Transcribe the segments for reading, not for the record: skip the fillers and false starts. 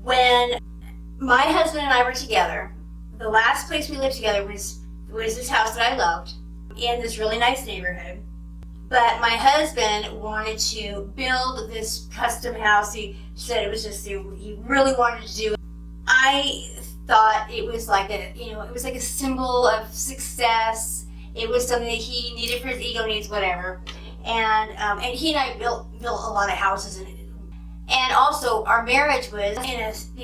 When my husband and I were together, the last place we lived together was this house that I loved in this really nice neighborhood. But my husband wanted to build this custom house. He said it was just, he really wanted to do it. I thought it was like it was like a symbol of success. It was something that he needed for his ego needs, whatever. And he and I built a lot of houses, and also our marriage was in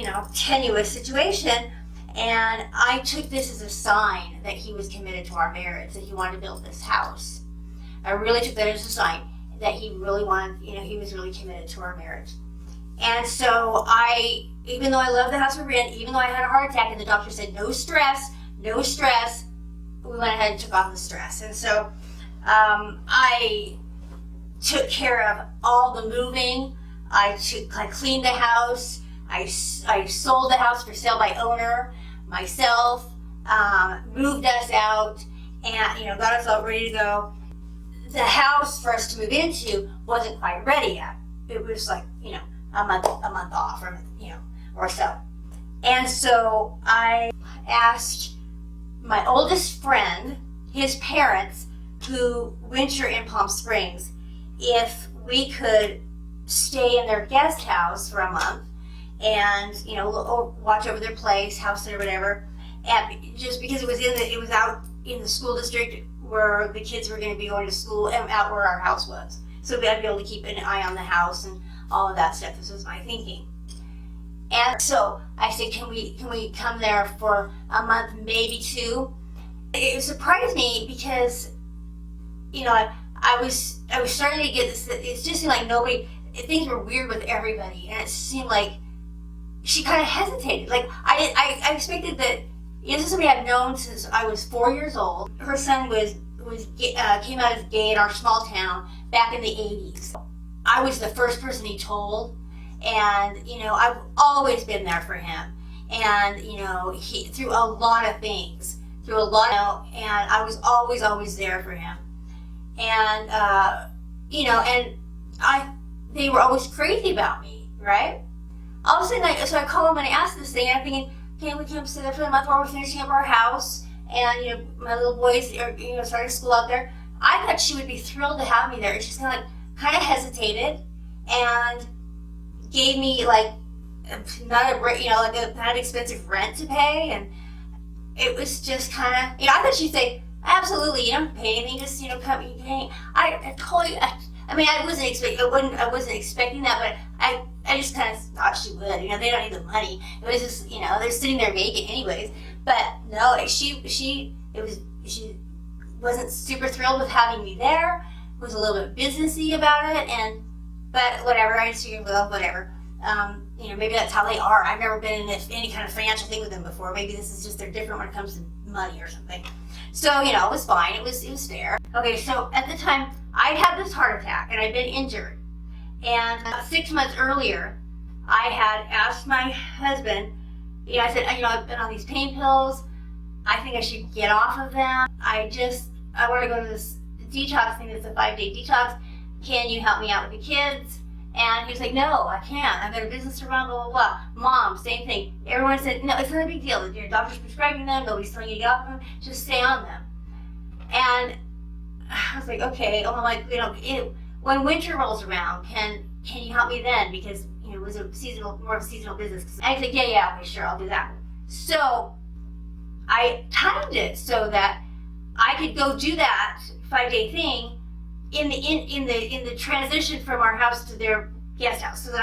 a tenuous situation. And I took this as a sign that he was committed to our marriage, that he wanted to build this house. I really took that as a sign that he really wanted, he was really committed to our marriage. And so even though I love the house we were in, even though I had a heart attack and the doctor said no stress, we went ahead and took off the stress. And so I took care of all the moving. I cleaned the house. I sold the house for sale by owner myself, moved us out, and got us all ready to go. The house for us to move into wasn't quite ready yet. It was like a month off, or so. And so I asked my oldest friend, his parents, who winter in Palm Springs, if we could stay in their guest house for a month and watch over their place, house or whatever. And just because it was out in the school district where the kids were going to be going to school and out where our house was, so I'd be able to keep an eye on the house and all of that stuff. This was my thinking. And so I said, can we come there for a month, maybe two? It surprised me because I was starting to get this. It just seemed like things were weird with everybody, and it seemed like she kind of hesitated. Like I expected that. This is somebody I've known since I was 4 years old. Her son came out as gay in our small town back in the 80s. I was the first person he told, and I've always been there for him. And he through a lot of things, and I was always there for him. And they were always crazy about me, right? All of a sudden, so I call him and I ask this thing, and I'm thinking, okay, we can stay there for the month while we're finishing up our house, and my little boys are starting school out there. I thought she would be thrilled to have me there. She's kind of hesitated and gave me not an expensive rent to pay, and it was just kind of I thought she'd say absolutely, you don't pay anything, just come, you pay. I totally. I wasn't expecting that, but I just kind of thought she would. They don't need the money. It was just, they're sitting there vacant anyways. But no, she wasn't super thrilled with having me there. Was a little bit businessy about it, but whatever. I just figured, well, whatever. Maybe that's how they are. I've never been in any kind of financial thing with them before. Maybe this is just they're different when it comes to money or something. So it was fine. It was fair. Okay, so at the time I had this heart attack and I'd been injured. And 6 months earlier, I had asked my husband, I said, I've been on these pain pills. I think I should get off of them. I want to go to this detox thing. It's a 5-day detox. Can you help me out with the kids? And he was like, no, I can't. I've got a business to run, blah, blah, blah. Mom, same thing. Everyone said, no, it's not a big deal. Your doctor's prescribing them. Nobody's telling you to get off of them. Just stay on them. And I was like, okay. I'm like, when winter rolls around, can you help me then? Because it was more of a seasonal business. And I said, yeah, okay, sure, I'll do that. So I timed it so that I could go do that 5-day thing in the transition from our house to their guest house. So that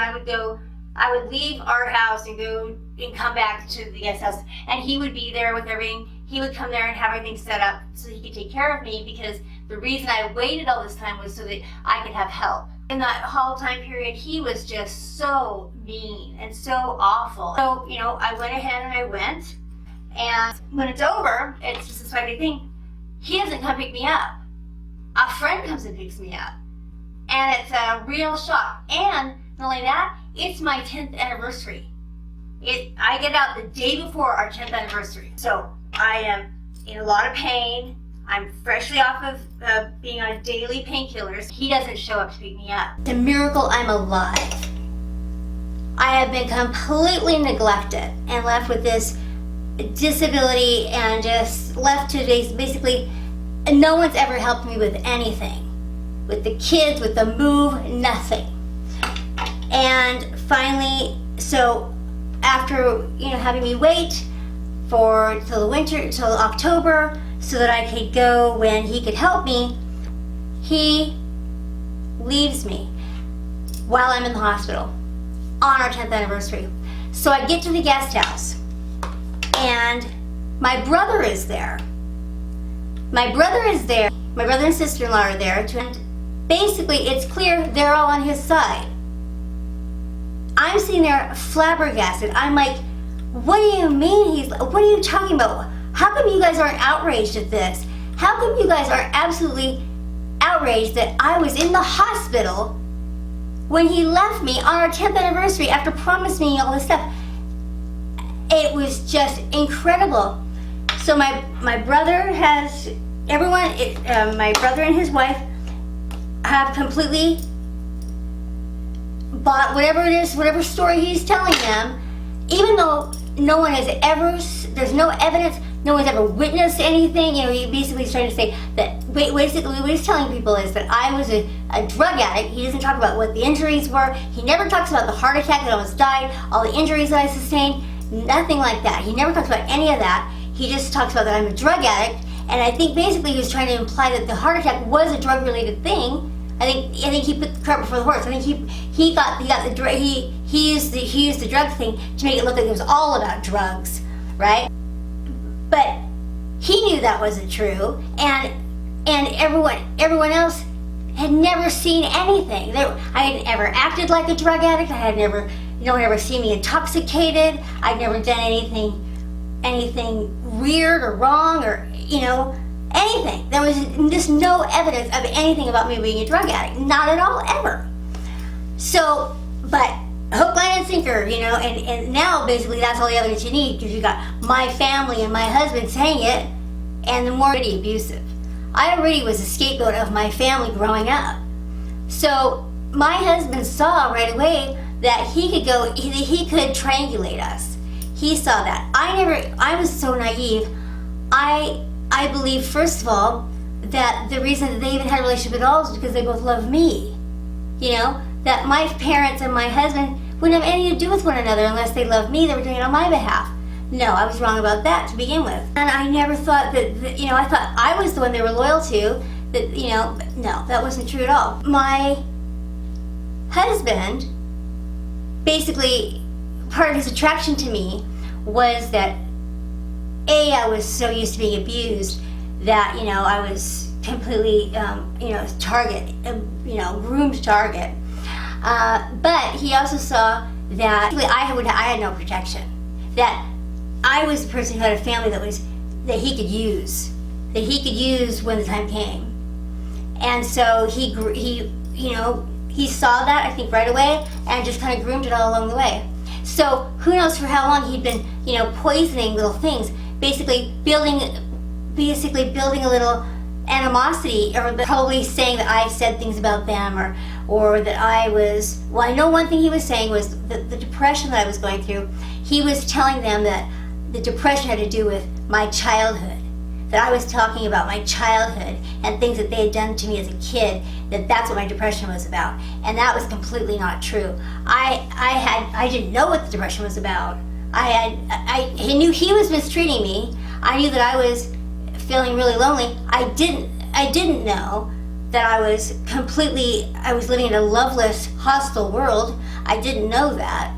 I would leave our house and go and come back to the guest house, and he would be there with everything. He would come there and have everything set up so he could take care of me, because the reason I waited all this time was so that I could have help. In that whole time period, he was just so mean and so awful. So, I went ahead and I went, and when it's over, it's just this 5-day thing. He doesn't come pick me up. A friend comes and picks me up. And it's a real shock. And not only that, it's my 10th anniversary. I get out the day before our 10th anniversary. So I am in a lot of pain. I'm freshly off of being on daily painkillers. He doesn't show up to pick me up. It's a miracle I'm alive. I have been completely neglected and left with this disability and just left to basically, no one's ever helped me with anything. With the kids, with the move, nothing. And finally, so after, having me wait till the winter, till October, so that I could go when he could help me, he leaves me while I'm in the hospital on our 10th anniversary. So I get to the guest house and my brother is there. My brother and sister-in-law are there, and basically it's clear they're all on his side. I'm sitting there flabbergasted. I'm like, what do you mean? What are you talking about? How come you guys aren't outraged at this? How come you guys are absolutely outraged that I was in the hospital when he left me on our 10th anniversary after promising me all this stuff? It was just incredible. So my brother has, my brother and his wife have completely bought whatever it is, whatever story he's telling them, even though no one has ever, there's no evidence, no one's ever witnessed anything. He basically is trying to say that, basically what he's telling people is that I was a drug addict. He doesn't talk about what the injuries were. He never talks about the heart attack that I almost died, all the injuries that I sustained, nothing like that. He never talks about any of that. He just talks about that I'm a drug addict, and I think basically he was trying to imply that the heart attack was a drug-related thing. I think he put the cart before the horse. I think he used the drug thing to make it look like it was all about drugs, right? But he knew that wasn't true, and everyone else had never seen anything. I had never acted like a drug addict. No one ever seen me intoxicated. I'd never done anything weird or wrong or anything. There was just no evidence of anything about me being a drug addict. Not at all, ever. So, but hook, line, and sinker, and now basically that's all the evidence you need, because you got my family and my husband saying it, and the more already abusive. I already was a scapegoat of my family growing up. So my husband saw right away that he could triangulate us. He saw that. I was so naive. I believe, first of all, that the reason that they even had a relationship at all is because they both love me. That my parents and my husband wouldn't have anything to do with one another unless they loved me. They were doing it on my behalf. No, I was wrong about that to begin with. And I never thought that I thought I was the one they were loyal to. No, that wasn't true at all. My husband, basically, part of his attraction to me was that I was so used to being abused that, I was completely, target, groomed target. But he also saw that I had no protection. That I was the person who had a family that he could use when the time came. And so he saw that, I think, right away, and just kind of groomed it all along the way. So who knows for how long he'd been, poisoning little things, basically building a little animosity, or probably saying that I said things about them, or that I was, well, I know one thing he was saying was the depression that I was going through. He was telling them that the depression had to do with my childhood, that I was talking about my childhood and things that they had done to me as a kid, that's what my depression was about. And that was completely not true. I didn't know what the depression was about. He knew he was mistreating me. I knew that I was feeling really lonely. I didn't know that I was living in a loveless, hostile world. I didn't know that,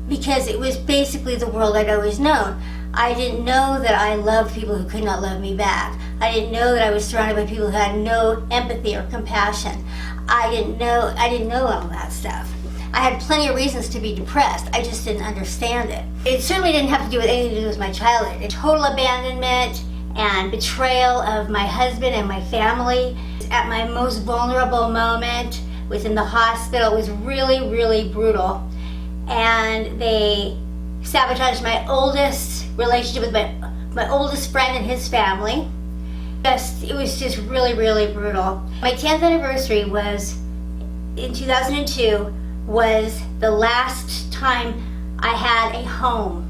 because it was basically the world I'd always known. I didn't know that I loved people who could not love me back. I didn't know that I was surrounded by people who had no empathy or compassion. I didn't know all that stuff. I had plenty of reasons to be depressed. I just didn't understand it. It certainly didn't have to do with anything to do with my childhood. Total abandonment and betrayal of my husband and my family. At my most vulnerable moment, was in the hospital. It was really, really brutal. And they sabotaged my oldest relationship with my oldest friend and his family. It was just really, really brutal. My 10th anniversary was in 2002. was the last time I had a home.